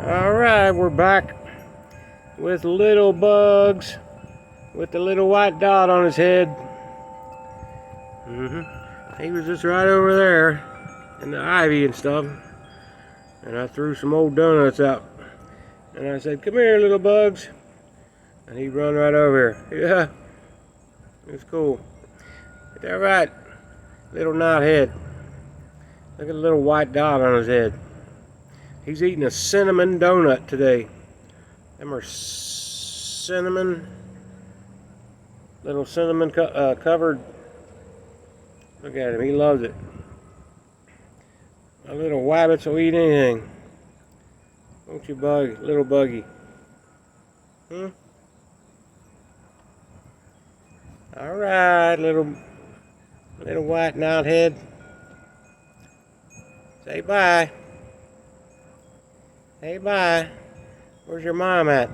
Alright, we're back with little Bugs with the little white dot on his head. He was just right over there in the ivy and stuff. And I threw some old donuts out. And I said, "Come here, little Bugs." And he run right over here. Yeah, it's cool. Is that right? Little knothead. Look at the little white dot on his head. He's eating a cinnamon donut today. Them are cinnamon, little cinnamon covered. Look at him, he loves it. My little wabbits will eat anything. Won't you, little buggy? All right, little white knothead. Say bye. Say bye. Where's your mom at?